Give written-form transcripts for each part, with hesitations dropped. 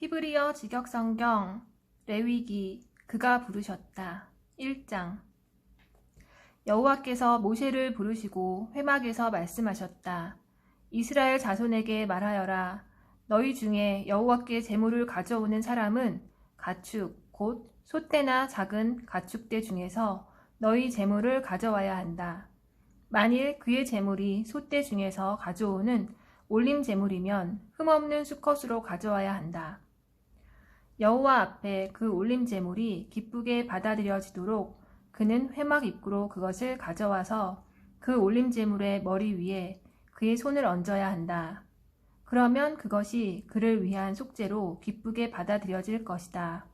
히브리어 직역성경 레위기 그가 부르셨다. 1장. 여호와께서 모세를 부르시고 회막에서 말씀하셨다. 이스라엘 자손에게 말하여라. 너희 중에 여호와께 제물을 가져오는 사람은 가축 곧 소떼나 작은 가축대 중에서 너희 제물을 가져와야 한다. 만일 그의 제물이 소떼 중에서 가져오는 올림 제물이면 흠없는 수컷으로 가져와야 한다. 여호와 앞에 그 올림 제물이 기쁘게 받아들여지도록 그는 회막 입구로 그것을 가져와서 그 올림 제물의 머리 위에 그의 손을 얹어야 한다. 그러면 그것이 그를 위한 속죄로 기쁘게 받아들여질 것이다.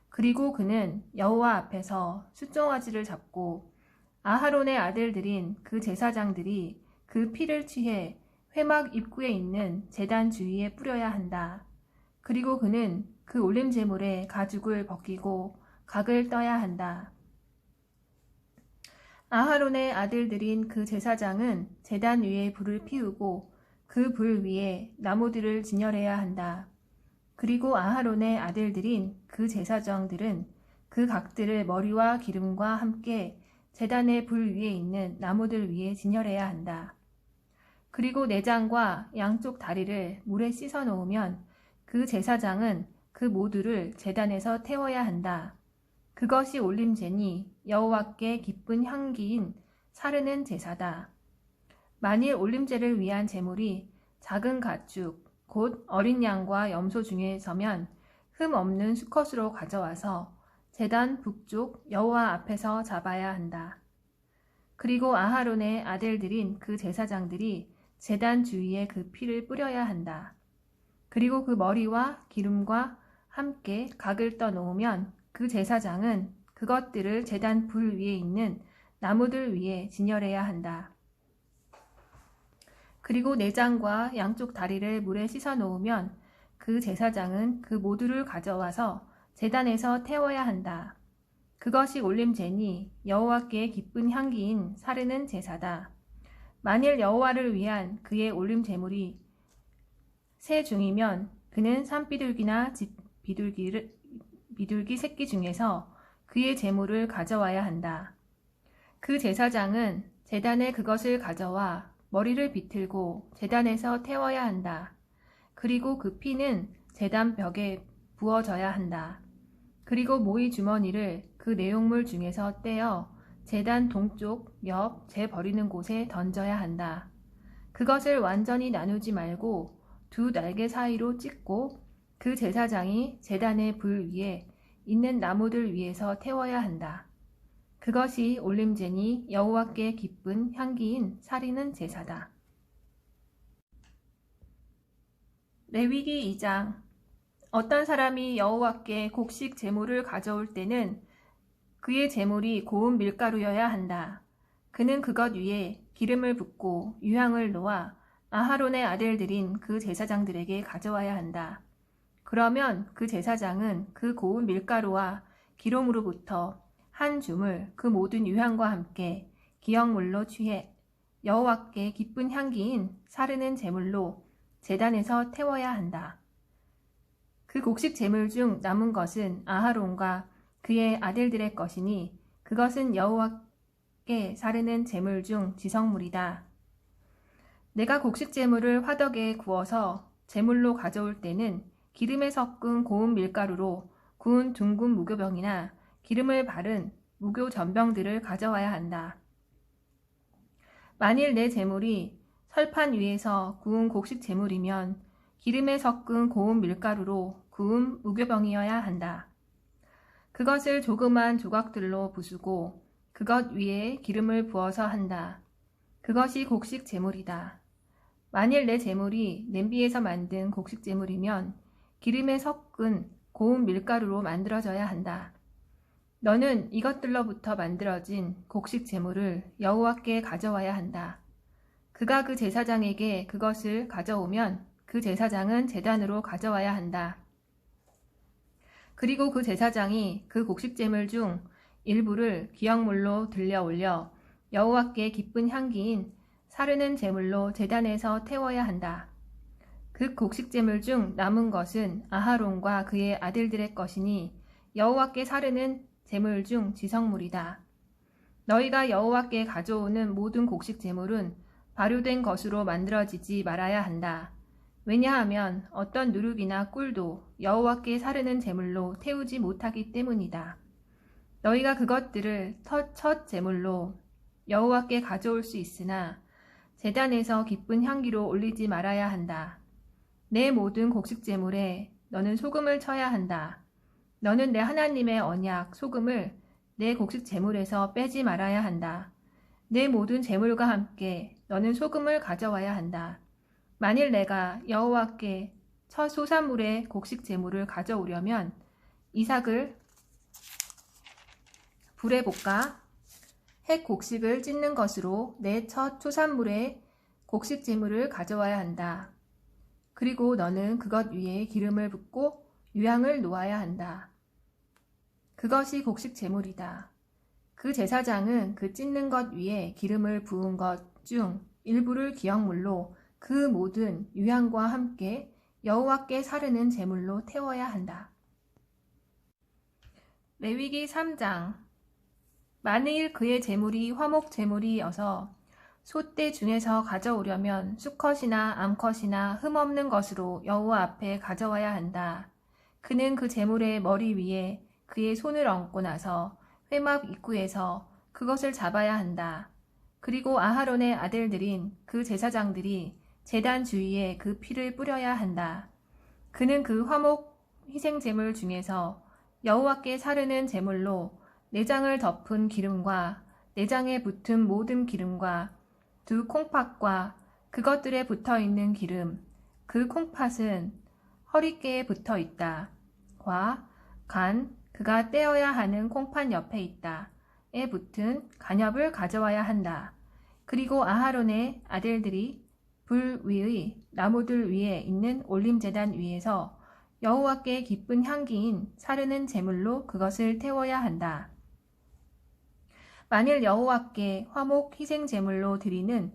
그리고 그는 여호와 앞에서 숫종아지를 잡고 아하론의 아들들인 그 제사장들이 그 피를 취해 회막 입구에 있는 제단 주위에 뿌려야 한다. 그리고 그는 그 올림 제물의 가죽을 벗기고 각을 떠야 한다. 아하론의 아들들인 그 제사장은 제단 위에 불을 피우고 그 불 위에 나무들을 진열해야 한다. 그리고 아하론의 아들들인 그 제사장들은 그 각들을 머리와 기름과 함께 제단의 불 위에 있는 나무들 위에 진열해야 한다. 그리고 내장과 양쪽 다리를 물에 씻어 놓으면 그 제사장은 그 모두를 제단에서 태워야 한다. 그것이 올림제니 여호와께 기쁜 향기인 사르는 제사다. 만일 올림제를 위한 제물이 작은 가축 곧 어린 양과 염소 중에서면 흠 없는 수컷으로 가져와서 제단 북쪽 여호와 앞에서 잡아야 한다. 그리고 아하론의 아들들인 그 제사장들이 제단 주위에 그 피를 뿌려야 한다. 그리고 그 머리와 기름과 함께 각을 떠 놓으면 그 제사장은 그것들을 제단 불 위에 있는 나무들 위에 진열해야 한다. 그리고 내장과 양쪽 다리를 물에 씻어 놓으면 그 제사장은 그 모두를 가져와서 제단에서 태워야 한다. 그것이 올림제니 여호와께 기쁜 향기인 사르는 제사다. 만일 여호와를 위한 그의 올림 제물이 새 중이면 그는 산비둘기나 비둘기 새끼 중에서 그의 제물을 가져와야 한다. 그 제사장은 제단에 그것을 가져와 머리를 비틀고 제단에서 태워야 한다. 그리고 그 피는 제단 벽에 부어져야 한다. 그리고 모이 주머니를 그 내용물 중에서 떼어 제단 동쪽 옆 재 버리는 곳에 던져야 한다. 그것을 완전히 나누지 말고 두 날개 사이로 찢고 그 제사장이 제단의 불 위에 있는 나무들 위에서 태워야 한다. 그것이 올림제니 여호와께 기쁜 향기인 사리는 제사다. 레위기 2장. 어떤 사람이 여호와께 곡식 제물을 가져올 때는 그의 제물이 고운 밀가루여야 한다. 그는 그것 위에 기름을 붓고 유향을 놓아 아하론의 아들들인 그 제사장들에게 가져와야 한다. 그러면 그 제사장은 그 고운 밀가루와 기름으로부터 한 줌을 그 모든 유향과 함께 기역물로 취해 여호와께 기쁜 향기인 사르는 제물로 제단에서 태워야 한다. 그 곡식 제물 중 남은 것은 아하론과 그의 아들들의 것이니 그것은 여호와께 사르는 제물 중 지성물이다. 내가 곡식 제물을 화덕에 구워서 제물로 가져올 때는 기름에 섞은 고운 밀가루로 구운 둥근 무교병이나 기름을 바른 무교 전병들을 가져와야 한다. 만일 내 제물이 설판 위에서 구운 곡식 제물이면 기름에 섞은 고운 밀가루로 구운 무교병이어야 한다. 그것을 조그만 조각들로 부수고 그것 위에 기름을 부어서 한다. 그것이 곡식 제물이다. 만일 내 제물이 냄비에서 만든 곡식 제물이면 기름에 섞은 고운 밀가루로 만들어져야 한다. 너는 이것들로부터 만들어진 곡식 제물을 여호와께 가져와야 한다. 그가 그 제사장에게 그것을 가져오면 그 제사장은 제단으로 가져와야 한다. 그리고 그 제사장이 그 곡식 제물 중 일부를 기역물로 들려 올려 여호와께 기쁜 향기인 사르는 제물로 제단에서 태워야 한다. 그 곡식제물 중 남은 것은 아하론과 그의 아들들의 것이니 여호와께 사르는 제물 중 지성물이다. 너희가 여호와께 가져오는 모든 곡식제물은 발효된 것으로 만들어지지 말아야 한다. 왜냐하면 어떤 누룩이나 꿀도 여호와께 사르는 제물로 태우지 못하기 때문이다. 너희가 그것들을 첫 제물로 여호와께 가져올 수 있으나 제단에서 기쁜 향기로 올리지 말아야 한다. 내 모든 곡식제물에 너는 소금을 쳐야 한다. 너는 내 하나님의 언약 소금을 내 곡식제물에서 빼지 말아야 한다. 내 모든 제물과 함께 너는 소금을 가져와야 한다. 만일 내가 여호와께 첫 소산물의 곡식제물을 가져오려면 이삭을 불에 볶아 햇 곡식을 찢는 것으로 내 첫 소산물의 곡식제물을 가져와야 한다. 그리고 너는 그것 위에 기름을 붓고 유향을 놓아야 한다. 그것이 곡식제물이다. 그 제사장은 그 찢는 것 위에 기름을 부은 것 중 일부를 기억물로 그 모든 유향과 함께 여호와께 사르는 제물로 태워야 한다. 레위기 3장. 만일 그의 제물이 화목 제물이어서 소떼 중에서 가져오려면 수컷이나 암컷이나 흠없는 것으로 여호와 앞에 가져와야 한다. 그는 그 제물의 머리 위에 그의 손을 얹고 나서 회막 입구에서 그것을 잡아야 한다. 그리고 아하론의 아들들인 그 제사장들이 제단 주위에 그 피를 뿌려야 한다. 그는 그 화목 희생제물 중에서 여호와께 사르는 제물로 내장을 덮은 기름과 내장에 붙은 모든 기름과 두 콩팥과 그것들에 붙어있는 기름, 그 콩팥은 허리깨에 붙어있다. 간, 그가 떼어야 하는 콩팥 옆에 있다. 에 붙은 간엽을 가져와야 한다. 그리고 아하론의 아들들이 불 위의 나무들 위에 있는 올림제단 위에서 여호와께 기쁜 향기인 사르는 제물로 그것을 태워야 한다. 만일 여호와께 화목 희생 제물로 드리는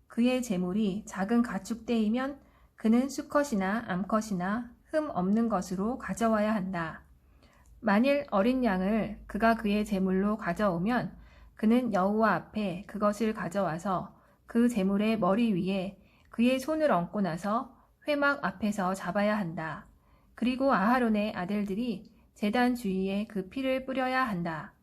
그의 제물이 작은 가축떼이면 그는 수컷이나 암컷이나 흠 없는 것으로 가져와야 한다. 만일 어린 양을 그가 그의 제물로 가져오면 그는 여호와 앞에 그것을 가져와서 그 제물의 머리 위에 그의 손을 얹고 나서 회막 앞에서 잡아야 한다. 그리고 아하론의 아들들이 제단 주위에 그 피를 뿌려야 한다.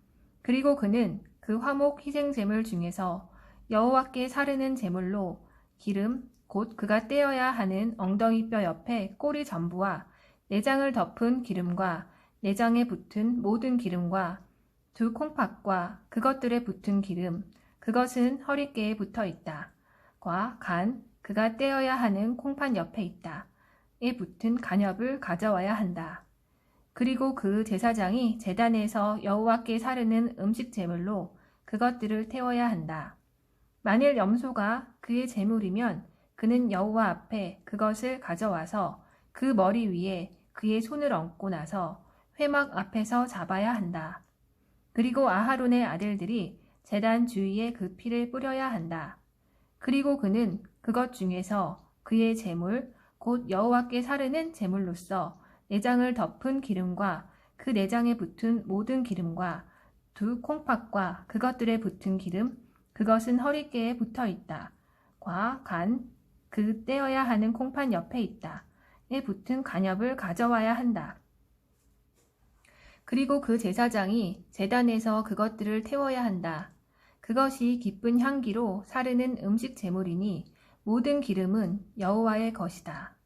그리고 그는 그 화목 희생 제물 중에서 여호와께 사르는 제물로 기름 곧 그가 떼어야 하는 엉덩이 뼈 옆에 꼬리 전부와 내장을 덮은 기름과 내장에 붙은 모든 기름과 두 콩팥과 그것들에 붙은 기름, 그것은 허리깨에 붙어 있다. 간, 그가 떼어야 하는 콩팥 옆에 있다. 에 붙은 간엽을 가져와야 한다. 그리고 그 제사장이 제단에서 여호와께 사르는 음식 제물로 그것들을 태워야 한다. 만일 염소가 그의 제물이면 그는 여호와 앞에 그것을 가져와서 그 머리 위에 그의 손을 얹고 나서 회막 앞에서 잡아야 한다. 그리고 아하론의 아들들이 제단 주위에 그 피를 뿌려야 한다. 그리고 그는 그것 중에서 그의 제물 곧 여호와께 사르는 제물로서 내장을 덮은 기름과 그 내장에 붙은 모든 기름과 두 콩팥과 그것들에 붙은 기름, 그것은 허리깨에 붙어 있다. 간, 그 떼어야 하는 콩팥 옆에 있다. 에 붙은 간엽을 가져와야 한다. 그리고 그 제사장이 제단에서 그것들을 태워야 한다. 그것이 기쁜 향기로 사르는 음식 제물이니 모든 기름은 여호와의 것이다.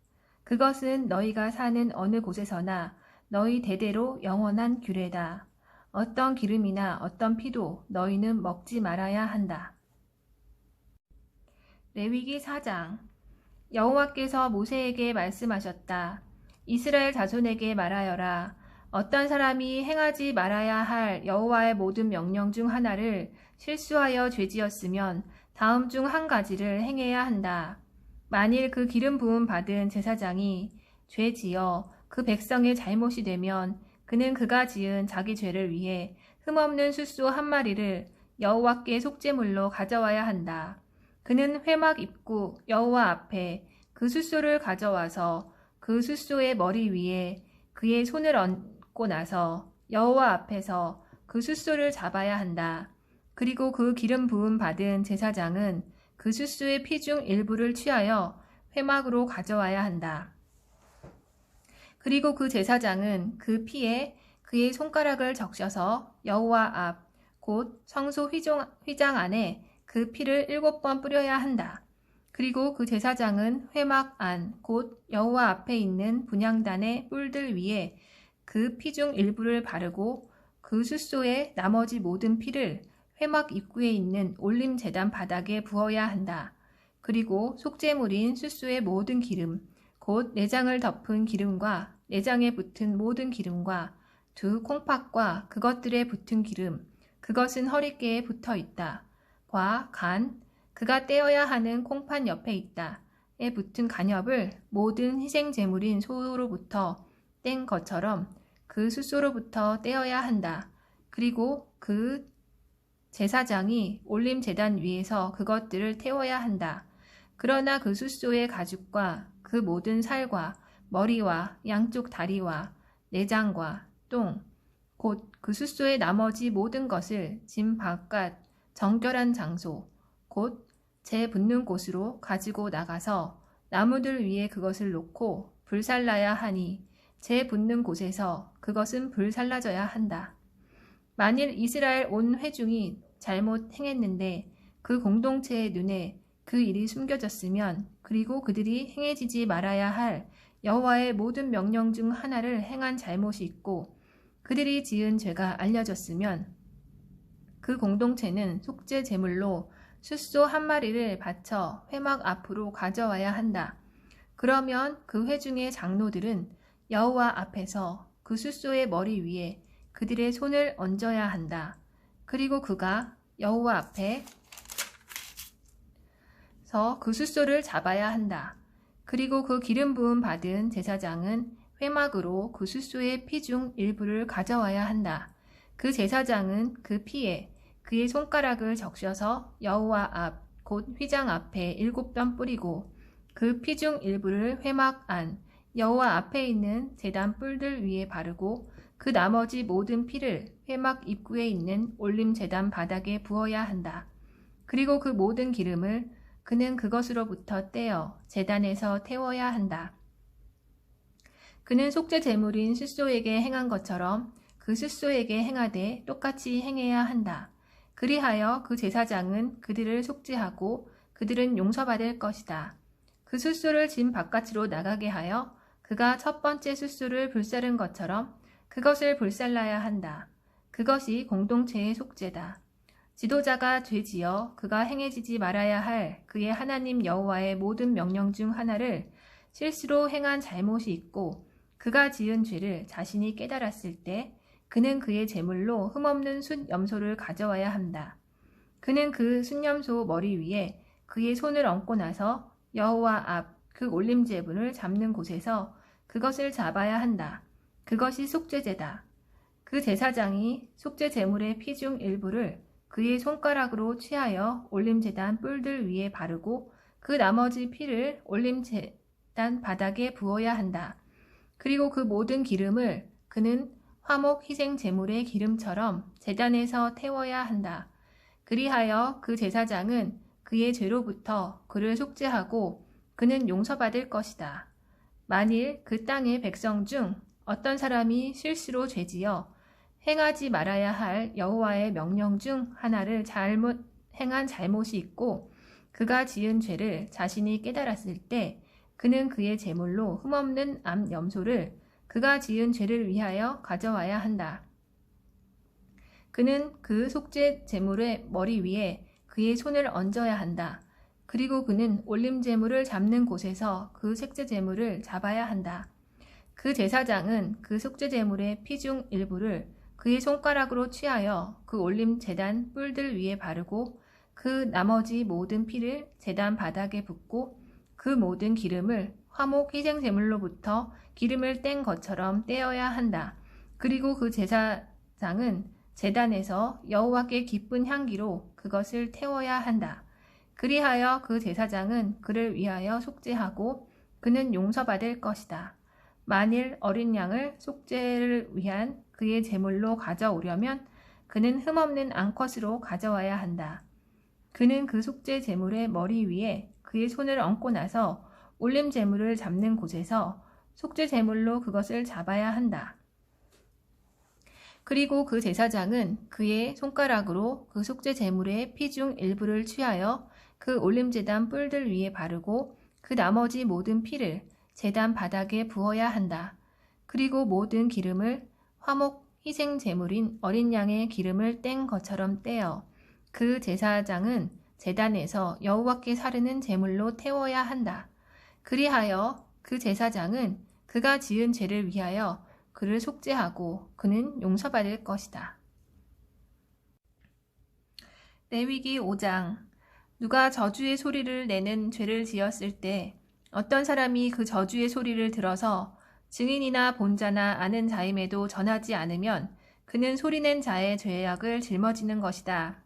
그것은 너희가 사는 어느 곳에서나 너희 대대로 영원한 규례다. 어떤 기름이나 어떤 피도 너희는 먹지 말아야 한다. 레위기 4장. 여호와께서 모세에게 말씀하셨다. 이스라엘 자손에게 말하여라. 어떤 사람이 행하지 말아야 할 여호와의 모든 명령 중 하나를 실수하여 죄지었으면 다음 중 한 가지를 행해야 한다. 만일 그 기름 부음 받은 제사장이 죄지어 그 백성의 잘못이 되면 그는 그가 지은 자기 죄를 위해 흠없는 숫소 한 마리를 여호와께 속죄물로 가져와야 한다. 그는 회막 입구 여호와 앞에 그 숫소를 가져와서 그 숫소의 머리 위에 그의 손을 얹고 나서 여호와 앞에서 그 숫소를 잡아야 한다. 그리고 그 기름 부음 받은 제사장은 그 숫소의 피 중 일부를 취하여 회막으로 가져와야 한다. 그리고 그 제사장은 그 피에 그의 손가락을 적셔서 여호와 앞 곧 성소 휘장 안에 그 피를 7번 뿌려야 한다. 그리고 그 제사장은 회막 안 곧 여호와 앞에 있는 분향단의 뿔들 위에 그 피 중 일부를 바르고 그 숫소의 나머지 모든 피를 회막 입구에 있는 올림 제단 바닥에 부어야 한다. 그리고 속죄물인 숫소의 모든 기름 곧 내장을 덮은 기름과 내장에 붙은 모든 기름과 두 콩팥과 그것들에 붙은 기름 그것은 허리께에 붙어 있다. 과 간 그가 떼어야 하는 콩팥 옆에 있다. 에 붙은 간엽을 모든 희생 제물인 소로부터 뗀 것처럼 그 숫소로부터 떼어야 한다. 그리고 그 제사장이 올림 제단 위에서 그것들을 태워야 한다. 그러나 그 숫소의 가죽과 그 모든 살과 머리와 양쪽 다리와 내장과 똥, 곧 그 숫소의 나머지 모든 것을 짐 바깥 정결한 장소, 곧 재 붙는 곳으로 가지고 나가서 나무들 위에 그것을 놓고 불살라야 하니 재 붙는 곳에서 그것은 불살라져야 한다. 만일 이스라엘 온 회중이 잘못 행했는데 그 공동체의 눈에 그 일이 숨겨졌으면 그리고 그들이 행해지지 말아야 할 여호와의 모든 명령 중 하나를 행한 잘못이 있고 그들이 지은 죄가 알려졌으면 그 공동체는 속죄 제물로 숫소 한 마리를 바쳐 회막 앞으로 가져와야 한다. 그러면 그 회중의 장로들은 여호와 앞에서 그 숫소의 머리 위에 그들의 손을 얹어야 한다. 그리고 그가 여호와 앞에서 그 숫소를 잡아야 한다. 그리고 그 기름 부음 받은 제사장은 회막으로 그 숫소의 피 중 일부를 가져와야 한다. 그 제사장은 그 피에 그의 손가락을 적셔서 여호와 앞 곧 휘장 앞에 7번 뿌리고 그 피 중 일부를 회막 안 여호와 앞에 있는 제단 뿔들 위에 바르고 그 나머지 모든 피를 회막 입구에 있는 올림 제단 바닥에 부어야 한다. 그리고 그 모든 기름을 그는 그것으로부터 떼어 제단에서 태워야 한다. 그는 속죄 제물인 숫소에게 행한 것처럼 그 숫소에게 행하되 똑같이 행해야 한다. 그리하여 그 제사장은 그들을 속죄하고 그들은 용서받을 것이다. 그 숫소를 짐 바깥으로 나가게 하여 그가 첫 번째 숫소를 불사른 것처럼 그것을 불살라야 한다. 그것이 공동체의 속죄다. 지도자가 죄지어 그가 행해지지 말아야 할 그의 하나님 여호와의 모든 명령 중 하나를 실수로 행한 잘못이 있고 그가 지은 죄를 자신이 깨달았을 때 그는 그의 제물로 흠없는 숫 염소를 가져와야 한다. 그는 그 숫 염소 머리 위에 그의 손을 얹고 나서 여호와 앞 그 올림제분을 잡는 곳에서 그것을 잡아야 한다. 그것이 속죄제다. 그 제사장이 속죄 제물의 피 중 일부를 그의 손가락으로 취하여 올림제단 뿔들 위에 바르고 그 나머지 피를 올림제단 바닥에 부어야 한다. 그리고 그 모든 기름을 그는 화목 희생 제물의 기름처럼 제단에서 태워야 한다. 그리하여 그 제사장은 그의 죄로부터 그를 속죄하고 그는 용서받을 것이다. 만일 그 땅의 백성 중 어떤 사람이 실수로 죄지어 행하지 말아야 할 여호와의 명령 중 하나를 행한 잘못이 있고 그가 지은 죄를 자신이 깨달았을 때 그는 그의 제물로 흠없는 암 염소를 그가 지은 죄를 위하여 가져와야 한다. 그는 그 속죄 제물의 머리 위에 그의 손을 얹어야 한다. 그리고 그는 올림 제물을 잡는 곳에서 그 색제 제물을 잡아야 한다. 그 제사장은 그 속죄 제물의 피 중 일부를 그의 손가락으로 취하여 그 올림 제단 뿔들 위에 바르고 그 나머지 모든 피를 제단 바닥에 붓고 그 모든 기름을 화목 희생 제물로부터 기름을 뗀 것처럼 떼어야 한다. 그리고 그 제사장은 제단에서 여호와께 기쁜 향기로 그것을 태워야 한다. 그리하여 그 제사장은 그를 위하여 속죄하고 그는 용서받을 것이다. 만일 어린 양을 속죄를 위한 그의 제물로 가져오려면 그는 흠없는 암컷으로 가져와야 한다. 그는 그 속죄 제물의 머리 위에 그의 손을 얹고 나서 올림 제물을 잡는 곳에서 속죄 제물로 그것을 잡아야 한다. 그리고 그 제사장은 그의 손가락으로 그 속죄 제물의 피 중 일부를 취하여 그 올림제단 뿔들 위에 바르고 그 나머지 모든 피를 제단 바닥에 부어야 한다. 그리고 모든 기름을 화목 희생 제물인 어린 양의 기름을 뗀 것처럼 떼어 그 제사장은 제단에서 여호와께 사르는 제물로 태워야 한다. 그리하여 그 제사장은 그가 지은 죄를 위하여 그를 속죄하고 그는 용서받을 것이다. 레위기 5장. 누가 저주의 소리를 내는 죄를 지었을 때 어떤 사람이 그 저주의 소리를 들어서 증인이나 본자나 아는 자임에도 전하지 않으면 그는 소리낸 자의 죄악을 짊어지는 것이다.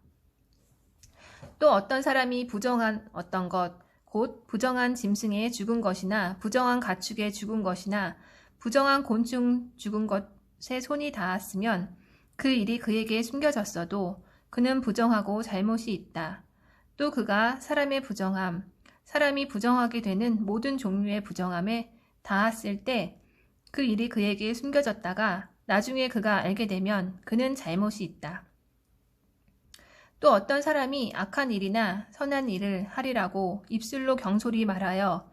또 어떤 사람이 부정한 어떤 것, 곧 부정한 짐승에 죽은 것이나 부정한 가축에 죽은 것이나 부정한 곤충 죽은 것에 손이 닿았으면 그 일이 그에게 숨겨졌어도 그는 부정하고 잘못이 있다. 또 그가 사람의 부정함, 사람이 부정하게 되는 모든 종류의 부정함에 닿았을 때 그 일이 그에게 숨겨졌다가 나중에 그가 알게 되면 그는 잘못이 있다. 또 어떤 사람이 악한 일이나 선한 일을 하리라고 입술로 경솔히 말하여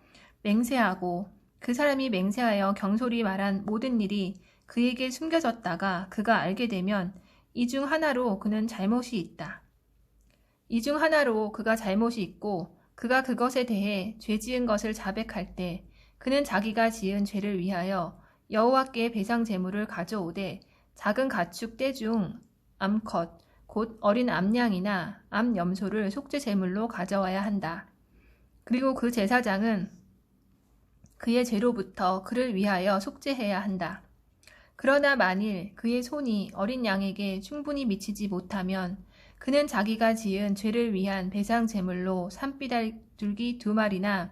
맹세하고 그 사람이 맹세하여 경솔히 말한 모든 일이 그에게 숨겨졌다가 그가 알게 되면 이 중 하나로 그는 잘못이 있다. 이 중 하나로 그가 잘못이 있고 그가 그것에 대해 죄 지은 것을 자백할 때 그는 자기가 지은 죄를 위하여 여호와께 배상 제물을 가져오되 작은 가축 떼 중 암컷 곧 어린 암양이나 암염소를 속죄 제물로 가져와야 한다. 그리고 그 제사장은 그의 죄로부터 그를 위하여 속죄해야 한다. 그러나 만일 그의 손이 어린 양에게 충분히 미치지 못하면 그는 자기가 지은 죄를 위한 배상 제물로 산비둘기 2마리나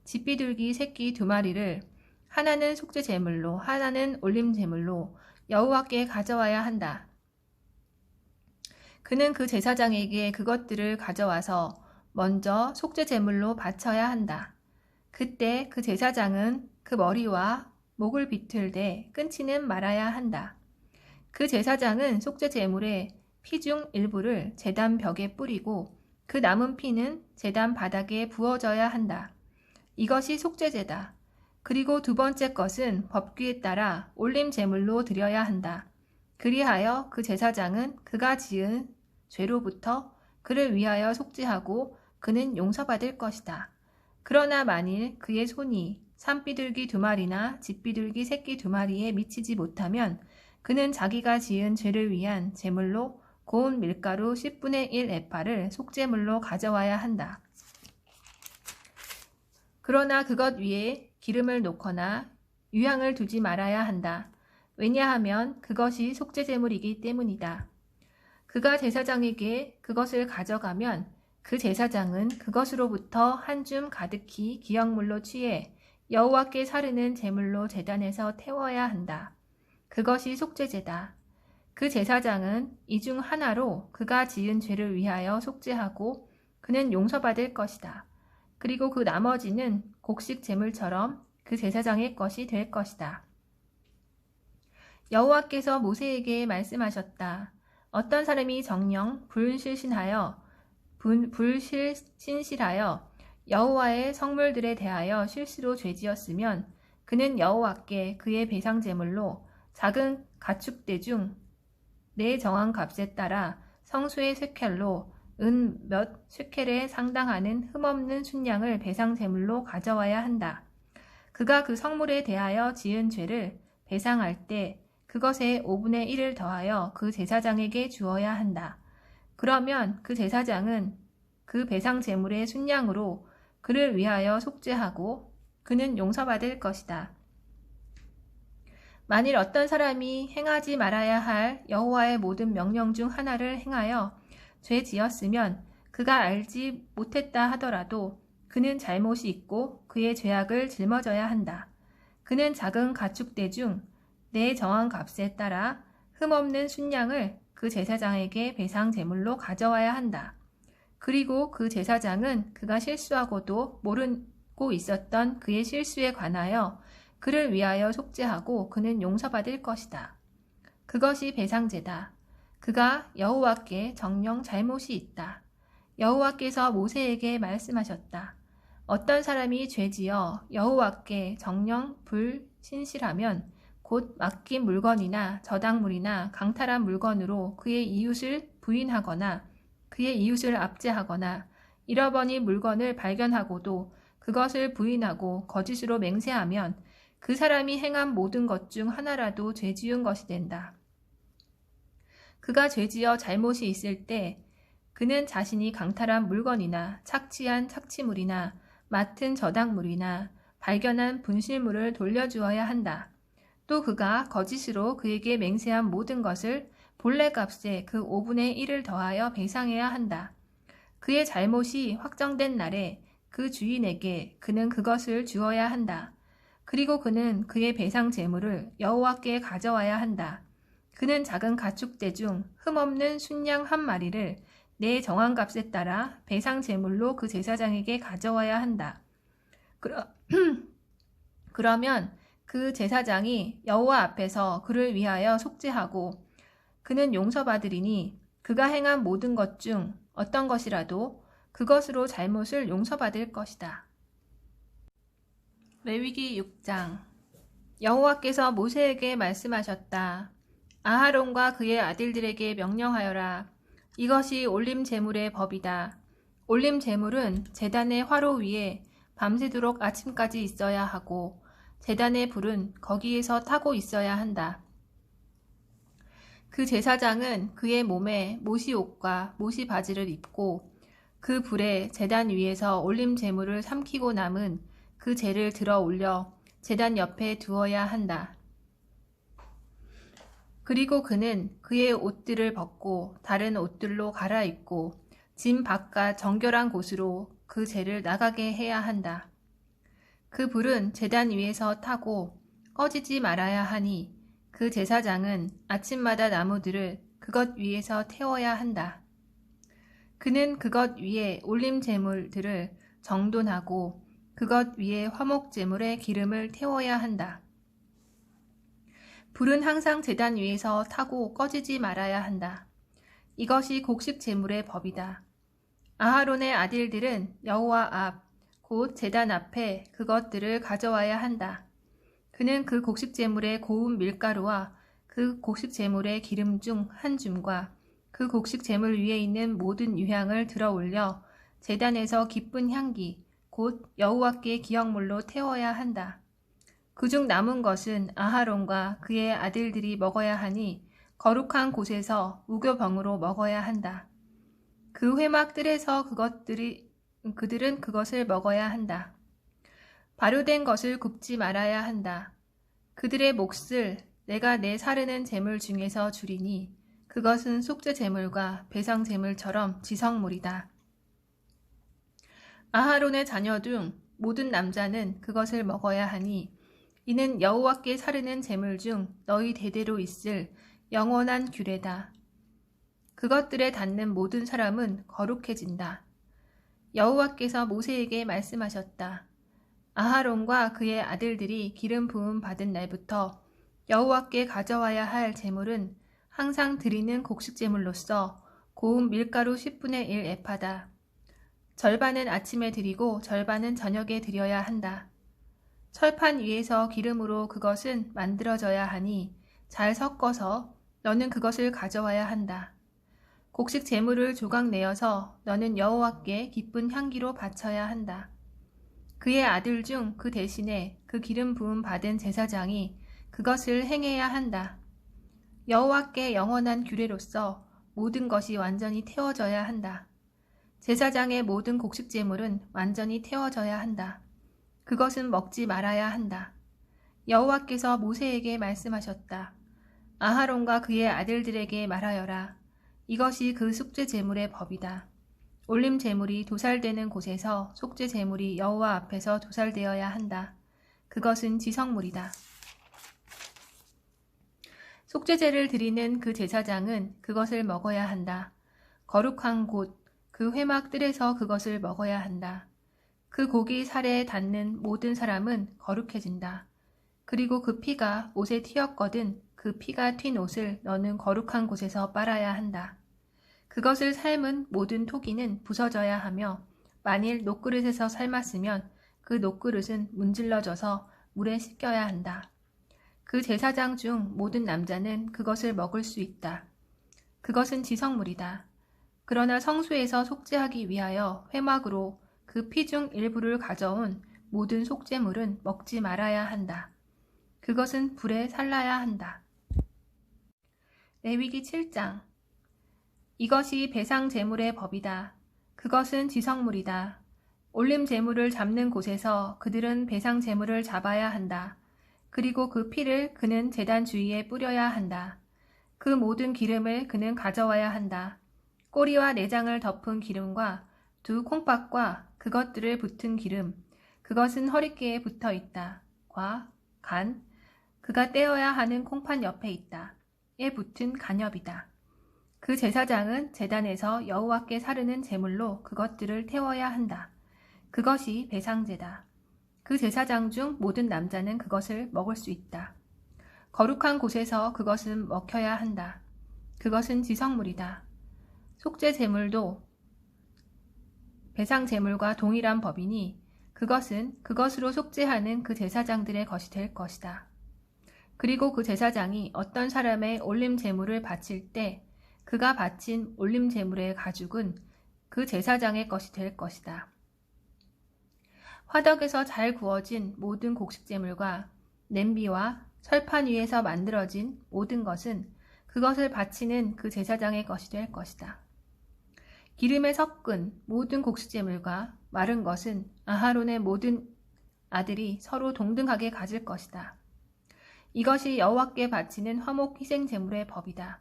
집비둘기 새끼 2마리를 하나는 속죄 제물로 하나는 올림 제물로 여호와께 가져와야 한다. 그는 그 제사장에게 그것들을 가져와서 먼저 속죄 제물로 바쳐야 한다. 그때 그 제사장은 그 머리와 목을 비틀되 끊지는 말아야 한다. 그 제사장은 속죄 제물의 피 중 일부를 제단 벽에 뿌리고 그 남은 피는 제단 바닥에 부어져야 한다. 이것이 속죄제다. 그리고 두 번째 것은 법규에 따라 올림 제물로 드려야 한다. 그리하여 그 제사장은 그가 지은 죄로부터 그를 위하여 속죄하고 그는 용서받을 것이다. 그러나 만일 그의 손이 산비둘기 2마리나 집비둘기 새끼 2마리에 미치지 못하면 그는 자기가 지은 죄를 위한 제물로 고운 밀가루 10분의 1 에파를 속죄물로 가져와야 한다. 그러나 그것 위에 기름을 놓거나 유향을 두지 말아야 한다. 왜냐하면 그것이 속죄제물이기 때문이다. 그가 제사장에게 그것을 가져가면 그 제사장은 그것으로부터 한 줌 가득히 기역물로 취해 여호와께 사르는 제물로 제단에서 태워야 한다. 그것이 속죄제다. 그 제사장은 이 중 하나로 그가 지은 죄를 위하여 속죄하고 그는 용서받을 것이다. 그리고 그 나머지는 곡식 제물처럼 그 제사장의 것이 될 것이다. 여호와께서 모세에게 말씀하셨다. 어떤 사람이 정령 불신실하여 여호와의 성물들에 대하여 실수로 죄지었으면 그는 여호와께 그의 배상 제물로 작은 가축대 중 내 정한 값에 따라 성소의 쇠켈로 은 몇 쇠켈에 상당하는 흠없는 순양을 배상 제물로 가져와야 한다. 그가 그 성물에 대하여 지은 죄를 배상할 때 그것의 5분의 1을 더하여 그 제사장에게 주어야 한다. 그러면 그 제사장은 그 배상 제물의 순양으로 그를 위하여 속죄하고 그는 용서받을 것이다. 만일 어떤 사람이 행하지 말아야 할 여호와의 모든 명령 중 하나를 행하여 죄 지었으면 그가 알지 못했다 하더라도 그는 잘못이 있고 그의 죄악을 짊어져야 한다. 그는 작은 가축대 중 내 정한 값에 따라 흠없는 순양을 그 제사장에게 배상 제물로 가져와야 한다. 그리고 그 제사장은 그가 실수하고도 모르고 있었던 그의 실수에 관하여 그를 위하여 속죄하고 그는 용서받을 것이다. 그것이 배상제다. 그가 여호와께 정녕 잘못이 있다. 여호와께서 모세에게 말씀하셨다. 어떤 사람이 죄지어 여호와께 정녕 불신실하면 곧 맡긴 물건이나 저당물이나 강탈한 물건으로 그의 이웃을 부인하거나 그의 이웃을 압제하거나 잃어버린 물건을 발견하고도 그것을 부인하고 거짓으로 맹세하면 그 사람이 행한 모든 것 중 하나라도 죄 지은 것이 된다. 그가 죄지어 잘못이 있을 때 그는 자신이 강탈한 물건이나 착취한 착취물이나 맡은 저당물이나 발견한 분실물을 돌려주어야 한다. 또 그가 거짓으로 그에게 맹세한 모든 것을 본래 값에 그 5분의 1을 더하여 배상해야 한다. 그의 잘못이 확정된 날에 그 주인에게 그는 그것을 주어야 한다. 그리고 그는 그의 배상 제물을 여호와께 가져와야 한다. 그는 작은 가축대 중 흠없는 순양 한 마리를 내 정한 값에 따라 배상 제물로 그 제사장에게 가져와야 한다. 그러면 그 제사장이 여호와 앞에서 그를 위하여 속죄하고 그는 용서받으리니 그가 행한 모든 것 중 어떤 것이라도 그것으로 잘못을 용서받을 것이다. 레위기 6장. 여호와께서 모세에게 말씀하셨다. 아하론과 그의 아들들에게 명령하여라. 이것이 올림 제물의 법이다. 올림 제물은 제단의 화로 위에 밤새도록 아침까지 있어야 하고 제단의 불은 거기에서 타고 있어야 한다. 그 제사장은 그의 몸에 모시 옷과 모시 바지를 입고 그 불에 제단 위에서 올림 제물을 삼키고 남은 그 재를 들어 올려 제단 옆에 두어야 한다. 그리고 그는 그의 옷들을 벗고 다른 옷들로 갈아입고 진 바깥 정결한 곳으로 그 재를 나가게 해야 한다. 그 불은 제단 위에서 타고 꺼지지 말아야 하니 그 제사장은 아침마다 나무들을 그것 위에서 태워야 한다. 그는 그것 위에 올림 제물들을 정돈하고 그것 위에 화목 제물의 기름을 태워야 한다. 불은 항상 제단 위에서 타고 꺼지지 말아야 한다. 이것이 곡식 제물의 법이다. 아하론의 아들들은 여호와 앞 곧 제단 앞에 그것들을 가져와야 한다. 그는 그 곡식 제물의 고운 밀가루와 그 곡식 제물의 기름 중 한 줌과 그 곡식 제물 위에 있는 모든 유향을 들어 올려 제단에서 기쁜 향기 곧 여호와께 기억물로 태워야 한다. 그중 남은 것은 아하론과 그의 아들들이 먹어야 하니 거룩한 곳에서 무교병으로 먹어야 한다. 그 회막 뜰에서 그들은 그것을 먹어야 한다. 발효된 것을 굽지 말아야 한다. 그들의 몫을 내가 내 사르는 제물 중에서 주리니 그것은 속죄 제물과 배상 제물처럼 지성물이다. 아하론의 자녀 중 모든 남자는 그것을 먹어야 하니 이는 여호와께 사르는 제물 중 너희 대대로 있을 영원한 규례다. 그것들에 닿는 모든 사람은 거룩해진다. 여호와께서 모세에게 말씀하셨다. 아하론과 그의 아들들이 기름 부음 받은 날부터 여호와께 가져와야 할 제물은 항상 드리는 곡식 제물로서 고운 밀가루 10분의 1 에파다. 절반은 아침에 드리고 절반은 저녁에 드려야 한다. 철판 위에서 기름으로 그것은 만들어져야 하니 잘 섞어서 너는 그것을 가져와야 한다. 곡식 제물을 조각 내어서 너는 여호와께 기쁜 향기로 바쳐야 한다. 그의 아들 중 그 대신에 그 기름 부음 받은 제사장이 그것을 행해야 한다. 여호와께 영원한 규례로서 모든 것이 완전히 태워져야 한다. 제사장의 모든 곡식 제물은 완전히 태워져야 한다. 그것은 먹지 말아야 한다. 여호와께서 모세에게 말씀하셨다. 아하론과 그의 아들들에게 말하여라. 이것이 그 속죄 제물의 법이다. 올림 제물이 도살되는 곳에서 속죄 제물이 여호와 앞에서 도살되어야 한다. 그것은 지성물이다. 속죄제를 드리는 그 제사장은 그것을 먹어야 한다. 거룩한 곳, 그 회막 뜰에서 그것을 먹어야 한다. 그 고기 살에 닿는 모든 사람은 거룩해진다. 그리고 그 피가 옷에 튀었거든 그 피가 튄 옷을 너는 거룩한 곳에서 빨아야 한다. 그것을 삶은 모든 토기는 부서져야 하며 만일 녹그릇에서 삶았으면 그 녹그릇은 문질러져서 물에 씻겨야 한다. 그 제사장 중 모든 남자는 그것을 먹을 수 있다. 그것은 지성물이다. 그러나 성소에서 속죄하기 위하여 회막으로 그 피 중 일부를 가져온 모든 속죄물은 먹지 말아야 한다. 그것은 불에 살라야 한다. 레위기 7장. 이것이 배상 제물의 법이다. 그것은 지성물이다. 올림 제물을 잡는 곳에서 그들은 배상 제물을 잡아야 한다. 그리고 그 피를 그는 제단 주위에 뿌려야 한다. 그 모든 기름을 그는 가져와야 한다. 꼬리와 내장을 덮은 기름과 두 콩팥과 그것들을 붙은 기름, 그것은 허리께에 붙어 있다. 과, 간, 그가 떼어야 하는 콩팥 옆에 있다. 에 붙은 간엽이다. 그 제사장은 제단에서 여호와께 사르는 제물로 그것들을 태워야 한다. 그것이 배상제다. 그 제사장 중 모든 남자는 그것을 먹을 수 있다. 거룩한 곳에서 그것은 먹혀야 한다. 그것은 지성물이다. 속죄 제물도 배상 제물과 동일한 법이니 그것은 그것으로 속죄하는 그 제사장들의 것이 될 것이다. 그리고 그 제사장이 어떤 사람의 올림 제물을 바칠 때 그가 바친 올림 제물의 가죽은 그 제사장의 것이 될 것이다. 화덕에서 잘 구워진 모든 곡식제물과 냄비와 철판 위에서 만들어진 모든 것은 그것을 바치는 그 제사장의 것이 될 것이다. 기름에 섞은 모든 곡식제물과 마른 것은 아하론의 모든 아들이 서로 동등하게 가질 것이다. 이것이 여호와께 바치는 화목 희생제물의 법이다.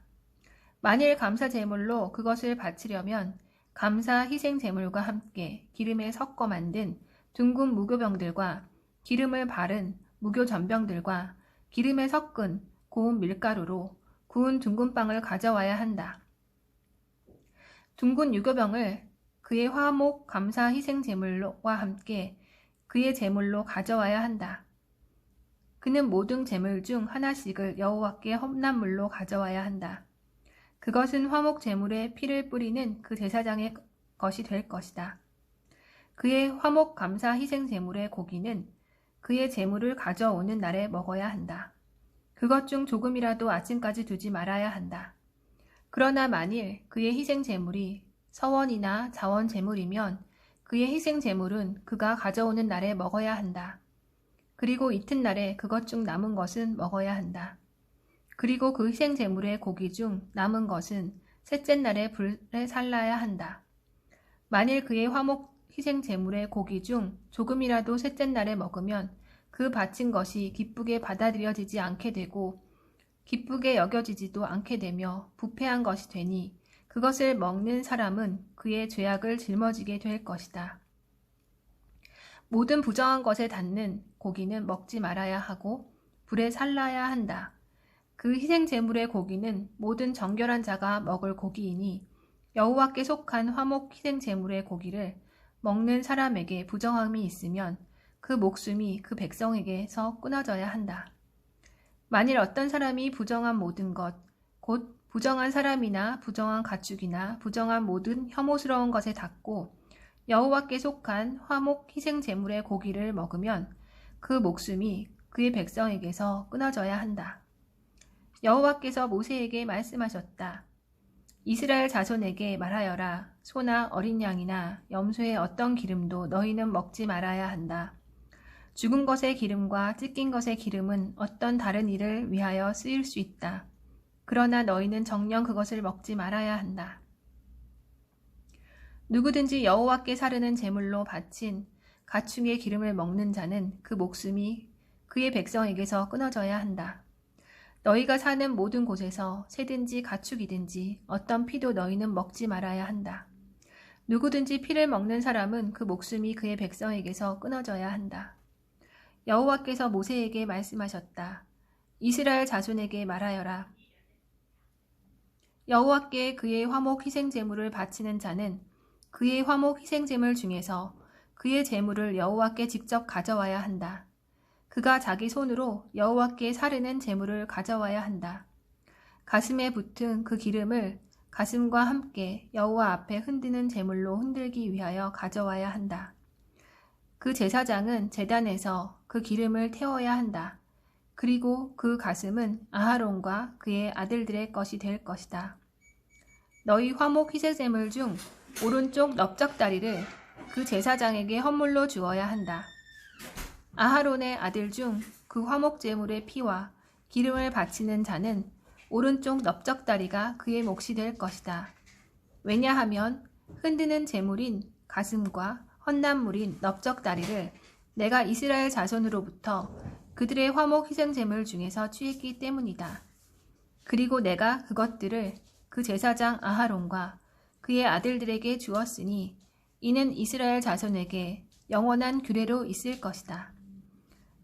만일 감사제물로 그것을 바치려면 감사 희생제물과 함께 기름에 섞어 만든 둥근 무교병들과 기름을 바른 무교전병들과 기름에 섞은 고운 밀가루로 구운 둥근 빵을 가져와야 한다. 둥근 유교병을 그의 화목 감사 희생 제물과 함께 그의 제물로 가져와야 한다. 그는 모든 제물 중 하나씩을 여호와께 험난물로 가져와야 한다. 그것은 화목 제물에 피를 뿌리는 그 제사장의 것이 될 것이다. 그의 화목 감사 희생 제물의 고기는 그의 제물을 가져오는 날에 먹어야 한다. 그것 중 조금이라도 아침까지 두지 말아야 한다. 그러나 만일 그의 희생 제물이 서원이나 자원 제물이면 그의 희생 제물은 그가 가져오는 날에 먹어야 한다. 그리고 이튿날에 그것 중 남은 것은 먹어야 한다. 그리고 그 희생 제물의 고기 중 남은 것은 셋째 날에 불에 살라야 한다. 만일 그의 화목 희생 제물의 고기 중 조금이라도 셋째 날에 먹으면 그 바친 것이 기쁘게 받아들여지지 않게 되고 기쁘게 여겨지지도 않게 되며 부패한 것이 되니 그것을 먹는 사람은 그의 죄악을 짊어지게 될 것이다. 모든 부정한 것에 닿는 고기는 먹지 말아야 하고 불에 살라야 한다. 그 희생 제물의 고기는 모든 정결한 자가 먹을 고기이니 여호와께 속한 화목 희생 제물의 고기를 먹는 사람에게 부정함이 있으면 그 목숨이 그 백성에게서 끊어져야 한다. 만일 어떤 사람이 부정한 모든 것, 곧 부정한 사람이나 부정한 가축이나 부정한 모든 혐오스러운 것에 닿고 여호와께 속한 화목 희생 제물의 고기를 먹으면 그 목숨이 그의 백성에게서 끊어져야 한다. 여호와께서 모세에게 말씀하셨다. 이스라엘 자손에게 말하여라. 소나 어린 양이나 염소의 어떤 기름도 너희는 먹지 말아야 한다. 죽은 것의 기름과 찢긴 것의 기름은 어떤 다른 일을 위하여 쓰일 수 있다. 그러나 너희는 정녕 그것을 먹지 말아야 한다. 누구든지 여호와께 사르는 제물로 바친 가축의 기름을 먹는 자는 그 목숨이 그의 백성에게서 끊어져야 한다. 너희가 사는 모든 곳에서 새든지 가축이든지 어떤 피도 너희는 먹지 말아야 한다. 누구든지 피를 먹는 사람은 그 목숨이 그의 백성에게서 끊어져야 한다. 여호와께서 모세에게 말씀하셨다. 이스라엘 자손에게 말하여라. 여호와께 그의 화목 희생제물을 바치는 자는 그의 화목 희생제물 중에서 그의 제물을 여호와께 직접 가져와야 한다. 그가 자기 손으로 여호와께 사르는 제물을 가져와야 한다. 가슴에 붙은 그 기름을 가슴과 함께 여호와 앞에 흔드는 제물로 흔들기 위하여 가져와야 한다. 그 제사장은 제단에서 그 기름을 태워야 한다. 그리고 그 가슴은 아하론과 그의 아들들의 것이 될 것이다. 너희 화목 희생제물 중 오른쪽 넓적다리를 그 제사장에게 헌물로 주어야 한다. 아하론의 아들 중 그 화목제물의 피와 기름을 바치는 자는 오른쪽 넓적다리가 그의 몫이 될 것이다. 왜냐하면 흔드는 제물인 가슴과 헌납물인 넓적다리를 내가 이스라엘 자손으로부터 그들의 화목 희생제물 중에서 취했기 때문이다. 그리고 내가 그것들을 그 제사장 아하론과 그의 아들들에게 주었으니 이는 이스라엘 자손에게 영원한 규례로 있을 것이다.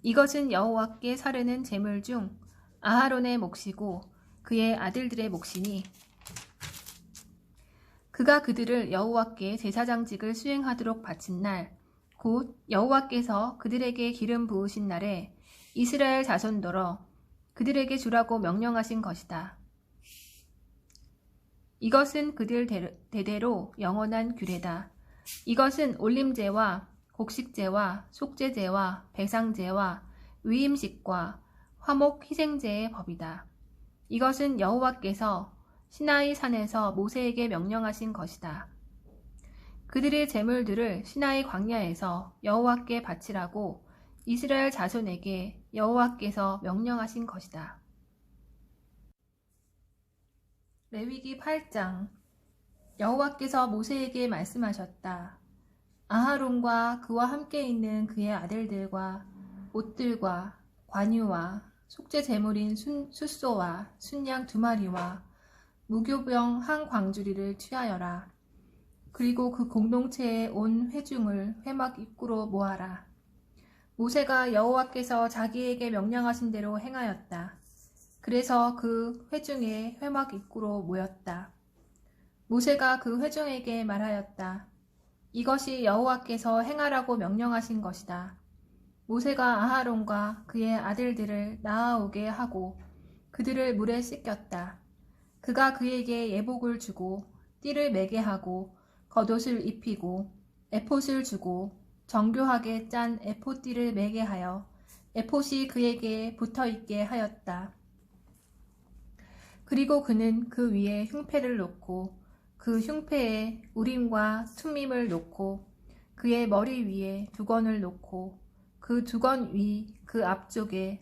이것은 여호와께 사르는 제물 중 아하론의 몫이고 그의 아들들의 몫이니 그가 그들을 여호와께 제사장직을 수행하도록 바친 날, 곧 여호와께서 그들에게 기름 부으신 날에 이스라엘 자손더러 그들에게 주라고 명령하신 것이다. 이것은 그들 대대로 영원한 규례다. 이것은 올림제와 곡식제와 속죄제와 배상제와 위임식과 화목 희생제의 법이다. 이것은 여호와께서 시나이 산에서 모세에게 명령하신 것이다. 그들의 제물들을 시나이 광야에서 여호와께 바치라고 이스라엘 자손에게 여호와께서 명령하신 것이다. 레위기 8장. 여호와께서 모세에게 말씀하셨다. 아하론과 그와 함께 있는 그의 아들들과 옷들과 관유와 속죄 제물인 숫소와 순양 2마리와 무교병 한 광주리를 취하여라. 그리고 그 공동체의 온 회중을 회막 입구로 모아라. 모세가 여호와께서 자기에게 명령하신 대로 행하였다. 그래서 그 회중의 회막 입구로 모였다. 모세가 그 회중에게 말하였다. 이것이 여호와께서 행하라고 명령하신 것이다. 모세가 아하론과 그의 아들들을 나아오게 하고 그들을 물에 씻겼다. 그가 그에게 예복을 주고 띠를 매게 하고 겉옷을 입히고 에폿을 주고 정교하게 짠 에폿띠를 매게 하여 에폿이 그에게 붙어있게 하였다. 그리고 그는 그 위에 흉패를 놓고 그 흉패에 우림과 툼밈을 놓고 그의 머리 위에 두건을 놓고 그 두건 위 그 앞쪽에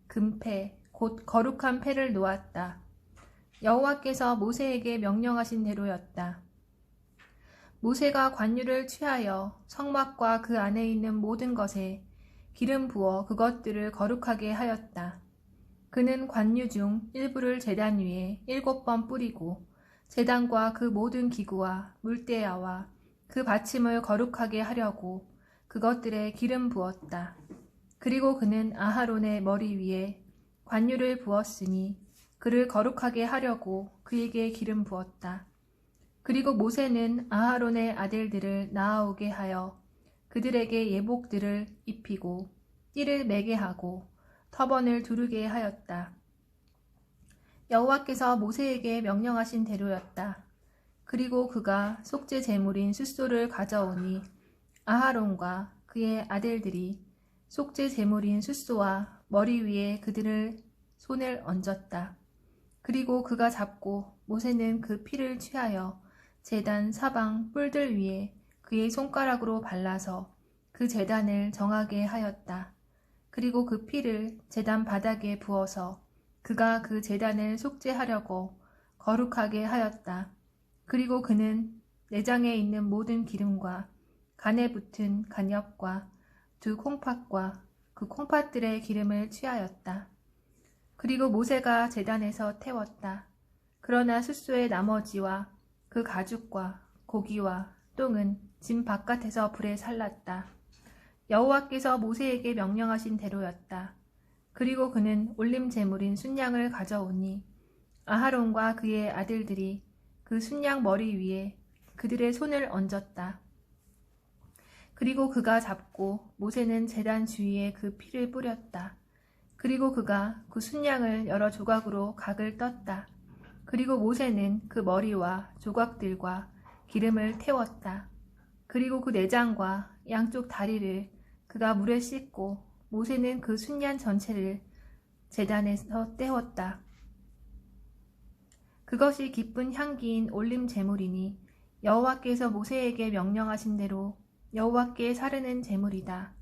금패 곧 거룩한 패를 놓았다. 여호와께서 모세에게 명령하신 대로였다. 모세가 관유를 취하여 성막과 그 안에 있는 모든 것에 기름 부어 그것들을 거룩하게 하였다. 그는 관유 중 일부를 제단 위에 7번 뿌리고 제단과 그 모든 기구와 물대야와 그 받침을 거룩하게 하려고 그것들에 기름 부었다. 그리고 그는 아하론의 머리 위에 관유를 부었으니 그를 거룩하게 하려고 그에게 기름 부었다. 그리고 모세는 아하론의 아들들을 나아오게 하여 그들에게 예복들을 입히고 띠를 매게 하고 터번을 두르게 하였다. 여호와께서 모세에게 명령하신 대로였다. 그리고 그가 속죄 제물인 숫소를 가져오니 아하론과 그의 아들들이 속죄 제물인 숫소와 머리 위에 그들을 손을 얹었다. 그리고 그가 잡고 모세는 그 피를 취하여 제단 사방 뿔들 위에 그의 손가락으로 발라서 그 제단을 정하게 하였다. 그리고 그 피를 제단 바닥에 부어서 그가 그 제단을 속죄하려고 거룩하게 하였다. 그리고 그는 내장에 있는 모든 기름과 간에 붙은 간엽과 두 콩팥과 그 콩팥들의 기름을 취하였다. 그리고 모세가 제단에서 태웠다. 그러나 숫소의 나머지와 그 가죽과 고기와 똥은 진 바깥에서 불에 살랐다. 여호와께서 모세에게 명령하신 대로였다. 그리고 그는 올림 제물인 순양을 가져오니 아하론과 그의 아들들이 그 순양 머리 위에 그들의 손을 얹었다. 그리고 그가 잡고 모세는 제단 주위에 그 피를 뿌렸다. 그리고 그가 그 순양을 여러 조각으로 각을 떴다. 그리고 모세는 그 머리와 조각들과 기름을 태웠다. 그리고 그 내장과 양쪽 다리를 그가 물에 씻고 모세는 그 순양 전체를 제단에서 떼었다. 그것이 기쁜 향기인 올림 제물이니 여호와께서 모세에게 명령하신 대로 여호와께 사르는 제물이다.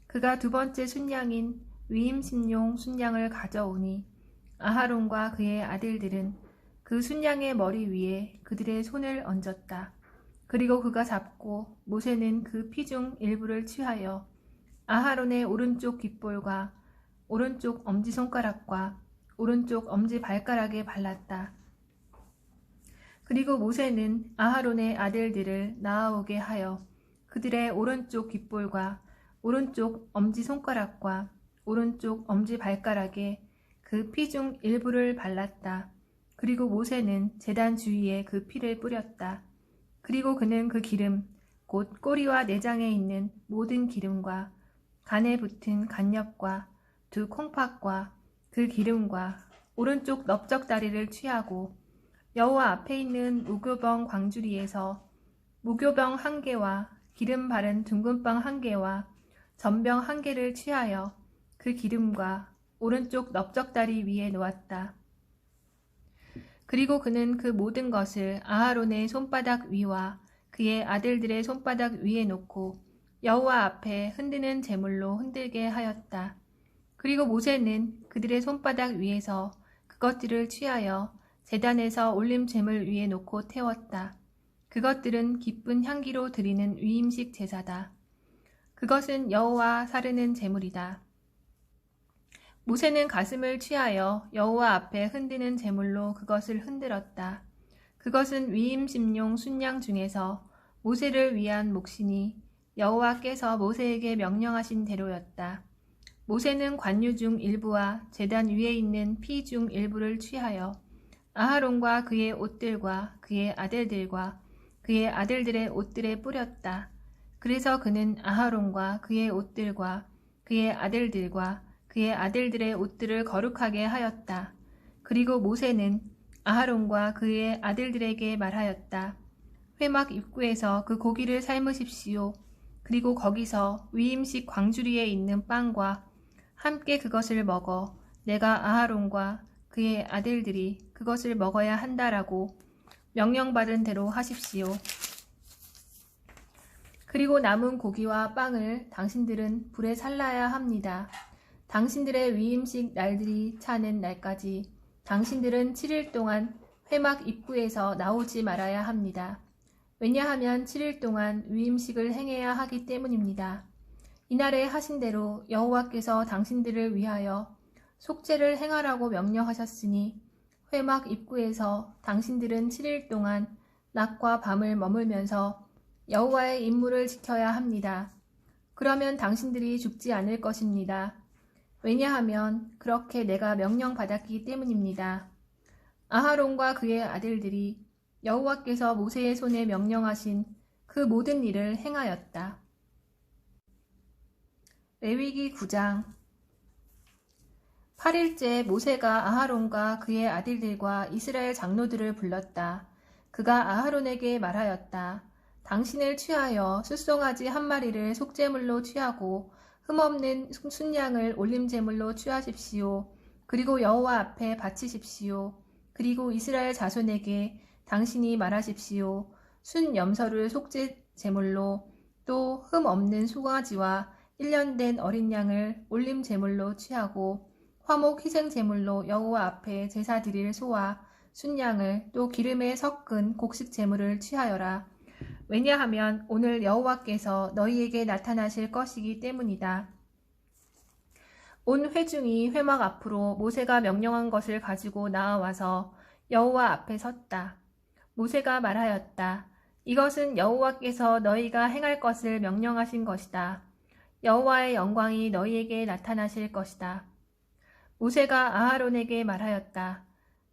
그가 두 번째 순양인 위임신용 순양을 가져오니 아하론과 그의 아들들은 그 순양의 머리 위에 그들의 손을 얹었다. 그리고 그가 잡고 모세는 그 피 중 일부를 취하여 아하론의 오른쪽 귓볼과 오른쪽 엄지손가락과 오른쪽 엄지발가락에 발랐다. 그리고 모세는 아하론의 아들들을 나아오게 하여 그들의 오른쪽 귓볼과 오른쪽 엄지손가락과 오른쪽 엄지발가락에 그 피 중 일부를 발랐다. 그리고 모세는 제단 주위에 그 피를 뿌렸다. 그리고 그는 그 기름, 곧 꼬리와 내장에 있는 모든 기름과 간에 붙은 간엽과 두 콩팥과 그 기름과 오른쪽 넓적다리를 취하고 여호와 앞에 있는 무교병 광주리에서 무교병 1개와 기름 바른 둥근빵 1개와 전병 1개를 취하여 그 기름과 오른쪽 넓적다리 위에 놓았다. 그리고 그는 그 모든 것을 아하론의 손바닥 위와 그의 아들들의 손바닥 위에 놓고 여호와 앞에 흔드는 제물로 흔들게 하였다. 그리고 모세는 그들의 손바닥 위에서 그것들을 취하여 제단에서 올림 제물 위에 놓고 태웠다. 그것들은 기쁜 향기로 드리는 위임식 제사다. 그것은 여호와 사르는 제물이다. 모세는 가슴을 취하여 여호와 앞에 흔드는 제물로 그것을 흔들었다. 그것은 위임심용 순양 중에서 모세를 위한 몫이니 여호와께서 모세에게 명령하신 대로였다. 모세는 관유 중 일부와 제단 위에 있는 피 중 일부를 취하여 아하론과 그의 옷들과 그의 아들들과 그의 아들들의 옷들에 뿌렸다. 그래서 그는 아하론과 그의 옷들과 그의 아들들과 그의 아들들의 옷들을 거룩하게 하였다. 그리고 모세는 아하론과 그의 아들들에게 말하였다. 회막 입구에서 그 고기를 삶으십시오. 그리고 거기서 위임식 광주리에 있는 빵과 함께 그것을 먹어 내가 아하론과 그의 아들들이 그것을 먹어야 한다라고 명령받은 대로 하십시오. 그리고 남은 고기와 빵을 당신들은 불에 살라야 합니다. 당신들의 위임식 날들이 차는 날까지 당신들은 7일 동안 회막 입구에서 나오지 말아야 합니다. 왜냐하면 7일 동안 위임식을 행해야 하기 때문입니다. 이날에 하신 대로 여호와께서 당신들을 위하여 속죄를 행하라고 명령하셨으니 회막 입구에서 당신들은 7일 동안 낮과 밤을 머물면서 여호와의 임무를 지켜야 합니다. 그러면 당신들이 죽지 않을 것입니다. 왜냐하면 그렇게 내가 명령받았기 때문입니다. 아하론과 그의 아들들이 여호와께서 모세의 손에 명령하신 그 모든 일을 행하였다. 레위기 9장 8일째 모세가 아하론과 그의 아들들과 이스라엘 장로들을 불렀다. 그가 아하론에게 말하였다. 당신을 취하여 숫송아지 1마리를 속죄물로 취하고 흠없는 순양을 올림제물로 취하십시오. 그리고 여호와 앞에 바치십시오. 그리고 이스라엘 자손에게 당신이 말하십시오. 순 염소를 속죄제물로 또 흠없는 송아지와 1년 된 어린 양을 올림제물로 취하고 화목 희생제물로 여호와 앞에 제사 드릴 소와 순양을 또 기름에 섞은 곡식제물을 취하여라. 왜냐하면 오늘 여호와께서 너희에게 나타나실 것이기 때문이다. 온 회중이 회막 앞으로 모세가 명령한 것을 가지고 나아와서 여호와 앞에 섰다. 모세가 말하였다. 이것은 여호와께서 너희가 행할 것을 명령하신 것이다. 여호와의 영광이 너희에게 나타나실 것이다. 모세가 아하론에게 말하였다.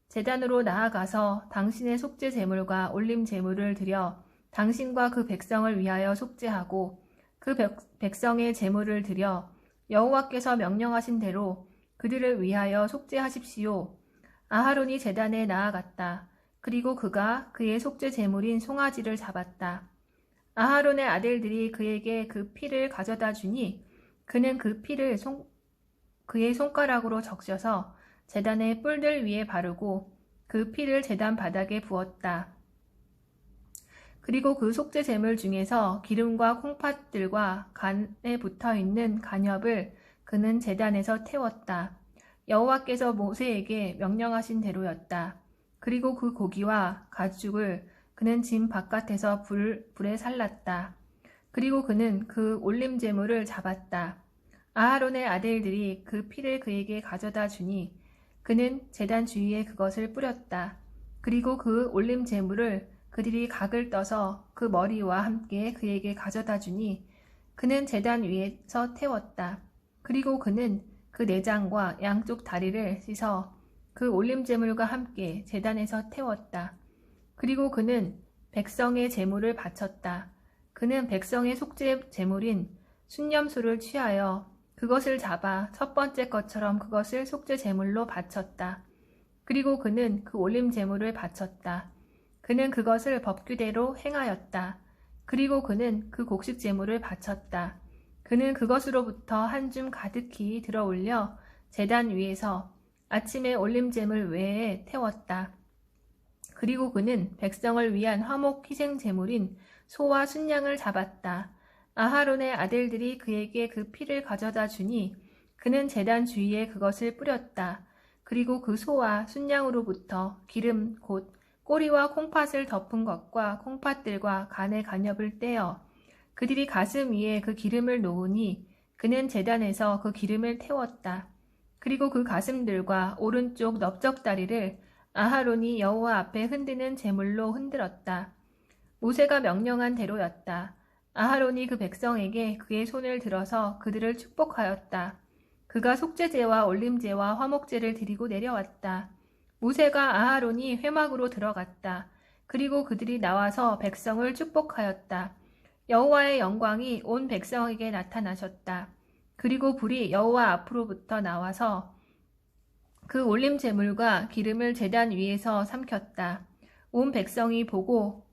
제단으로 나아가서 당신의 속죄 제물과 올림 제물을 드려 당신과 그 백성을 위하여 속죄하고 그 백성의 제물을 드려 여호와께서 명령하신 대로 그들을 위하여 속죄하십시오. 아하론이 제단에 나아갔다. 그리고 그가 그의 속죄 제물인 송아지를 잡았다. 아하론의 아들들이 그에게 그 피를 가져다 주니 그는 그 피를 그의 손가락으로 적셔서 제단의 뿔들 위에 바르고 그 피를 제단 바닥에 부었다. 그리고 그 속죄 제물 중에서 기름과 콩팥들과 간에 붙어있는 간엽을 그는 제단에서 태웠다. 여호와께서 모세에게 명령하신 대로였다. 그리고 그 고기와 가죽을 그는 진 바깥에서 불에 살랐다. 그리고 그는 그 올림 제물을 잡았다. 아하론의 아들들이 그 피를 그에게 가져다 주니 그는 제단 주위에 그것을 뿌렸다. 그리고 그 올림 제물을 그들이 각을 떠서 그 머리와 함께 그에게 가져다 주니 그는 제단 위에서 태웠다. 그리고 그는 그 내장과 양쪽 다리를 씻어 그 올림 제물과 함께 제단에서 태웠다. 그리고 그는 백성의 제물을 바쳤다. 그는 백성의 속죄 제물인 순념소를 취하여 그것을 잡아 첫 번째 것처럼 그것을 속죄 제물로 바쳤다. 그리고 그는 그 올림 제물을 바쳤다. 그는 그것을 법규대로 행하였다. 그리고 그는 그 곡식 제물을 바쳤다. 그는 그것으로부터 한 줌 가득히 들어 올려 제단 위에서 아침에 올림 제물 외에 태웠다. 그리고 그는 백성을 위한 화목 희생 제물인 소와 순양을 잡았다. 아하론의 아들들이 그에게 그 피를 가져다 주니 그는 제단 주위에 그것을 뿌렸다. 그리고 그 소와 순양으로부터 기름 곧 꼬리와 콩팥을 덮은 것과 콩팥들과 간의 간엽을 떼어 그들이 가슴 위에 그 기름을 놓으니 그는 제단에서 그 기름을 태웠다. 그리고 그 가슴들과 오른쪽 넓적다리를 아하론이 여호와 앞에 흔드는 제물로 흔들었다. 모세가 명령한 대로였다. 아하론이 그 백성에게 그의 손을 들어서 그들을 축복하였다. 그가 속죄제와 올림제와 화목제를 드리고 내려왔다. 모세가 아하론이 회막으로 들어갔다. 그리고 그들이 나와서 백성을 축복하였다. 여호와의 영광이 온 백성에게 나타나셨다. 그리고 불이 여호와 앞으로부터 나와서 그 올림 제물과 기름을 제단 위에서 삼켰다. 온 백성이 보고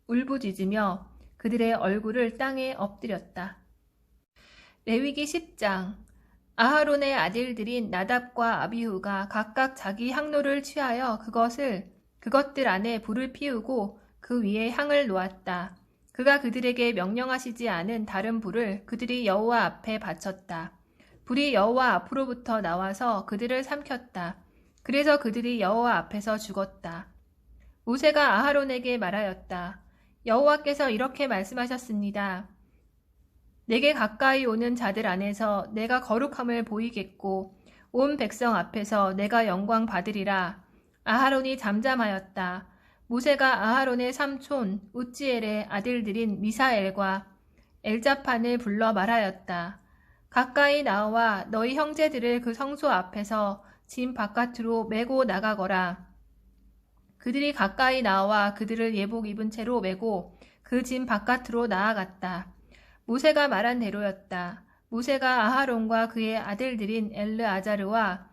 울부짖으며 그들의 얼굴을 땅에 엎드렸다. 레위기 10장. 아하론의 아들들인 나답과 아비후가 각각 자기 향로를 취하여 그것들 안에 불을 피우고 그 위에 향을 놓았다. 그가 그들에게 명령하시지 않은 다른 불을 그들이 여호와 앞에 바쳤다. 불이 여호와 앞으로부터 나와서 그들을 삼켰다. 그래서 그들이 여호와 앞에서 죽었다. 모세가 아하론에게 말하였다. 여호와께서 이렇게 말씀하셨습니다. 내게 가까이 오는 자들 안에서 내가 거룩함을 보이겠고 온 백성 앞에서 내가 영광 받으리라. 아하론이 잠잠하였다. 모세가 아하론의 삼촌 우찌엘의 아들들인 미사엘과 엘자판을 불러 말하였다. 가까이 나와 너희 형제들을 그 성소 앞에서 진 바깥으로 메고 나가거라. 그들이 가까이 나와 그들을 예복 입은 채로 메고 그 진 바깥으로 나아갔다. 모세가 말한 대로였다. 모세가 아하론과 그의 아들들인 엘르아자르와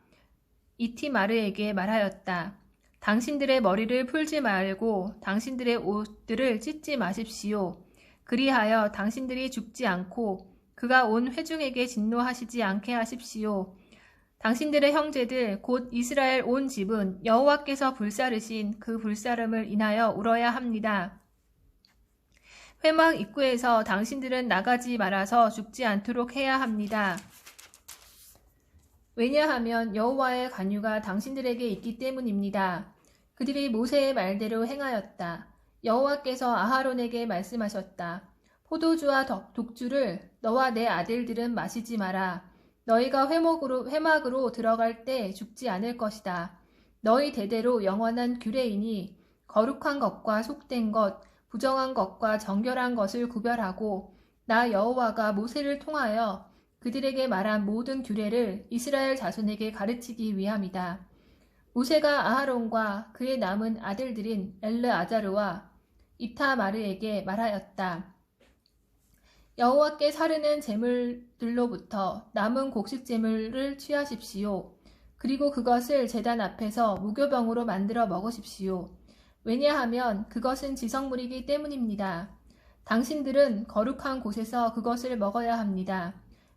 이티마르에게 말하였다. 당신들의 머리를 풀지 말고 당신들의 옷들을 찢지 마십시오. 그리하여 당신들이 죽지 않고 그가 온 회중에게 진노하시지 않게 하십시오. 당신들의 형제들 곧 이스라엘 온 집은 여호와께서 불사르신 그 불사름을 인하여 울어야 합니다. 회막 입구에서 당신들은 나가지 말아서 죽지 않도록 해야 합니다. 왜냐하면 여호와의 관유가 당신들에게 있기 때문입니다. 그들이 모세의 말대로 행하였다. 여호와께서 아하론에게 말씀하셨다. 포도주와 독주를 너와 내 아들들은 마시지 마라. 너희가 회막으로 들어갈 때 죽지 않을 것이다. 너희 대대로 영원한 규례이니 거룩한 것과 속된 것, 부정한 것과 정결한 것을 구별하고 나 여호와가 모세를 통하여 그들에게 말한 모든 규례를 이스라엘 자손에게 가르치기 위함이다. 모세가 아하론과 그의 남은 아들들인 엘르아자르와 이타마르에게 말하였다. 여호와께 사르는 제물들로부터 남은 곡식 제물을 취하십시오. 그리고 그것을 제단 앞에서 무교병으로 만들어 먹으십시오. 왜냐하면 그것은 지성물이기 때문입니다. 당신들은 거룩한 곳에서 그것을 먹어야 합니다.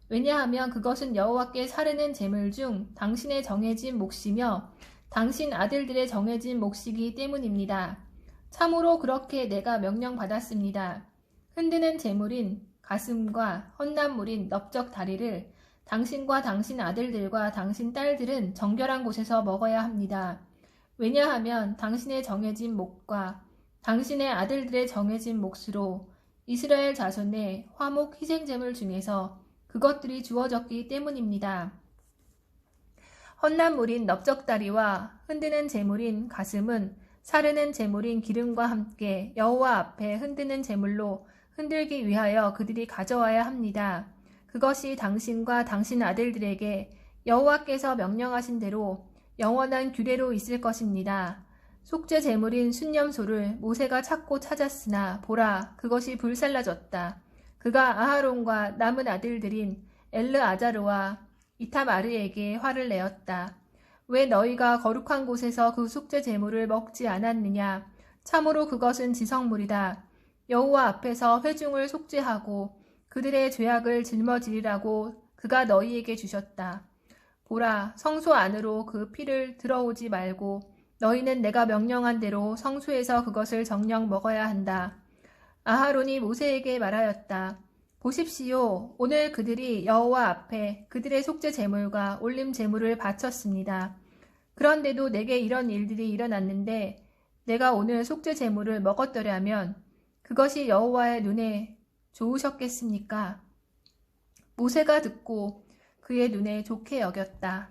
왜냐하면 그것은 여호와께 사르는 제물 중 당신의 정해진 몫이며 당신 아들들의 정해진 몫이기 때문입니다. 참으로 그렇게 내가 명령받았습니다. 흔드는 제물인 가슴과 헌납물인 넓적 다리를 당신과 당신 아들들과 당신 딸들은 정결한 곳에서 먹어야 합니다. 왜냐하면 당신의 정해진 몫과 당신의 아들들의 정해진 몫으로 이스라엘 자손의 화목 희생제물 중에서 그것들이 주어졌기 때문입니다. 헌납물인 넓적다리와 흔드는 제물인 가슴은 사르는 제물인 기름과 함께 여호와 앞에 흔드는 제물로 흔들기 위하여 그들이 가져와야 합니다. 그것이 당신과 당신 아들들에게 여호와께서 명령하신 대로 영원한 규례로 있을 것입니다. 속죄 제물인 순념소를 모세가 찾고 찾았으나 보라, 그것이 불살라졌다. 그가 아하론과 남은 아들들인 엘르아자르와 이타마르에게 화를 내었다. 왜 너희가 거룩한 곳에서 그 속죄 제물을 먹지 않았느냐? 참으로 그것은 지성물이다. 여호와 앞에서 회중을 속죄하고 그들의 죄악을 짊어지리라고 그가 너희에게 주셨다. 보라, 성소 안으로 그 피를 들어오지 말고 너희는 내가 명령한 대로 성소에서 그것을 정녕 먹어야 한다. 아하론이 모세에게 말하였다. 보십시오. 오늘 그들이 여호와 앞에 그들의 속죄 제물과 올림 제물을 바쳤습니다. 그런데도 내게 이런 일들이 일어났는데 내가 오늘 속죄 제물을 먹었더라면 그것이 여호와의 눈에 좋으셨겠습니까? 모세가 듣고 그의 눈에 좋게 여겼다.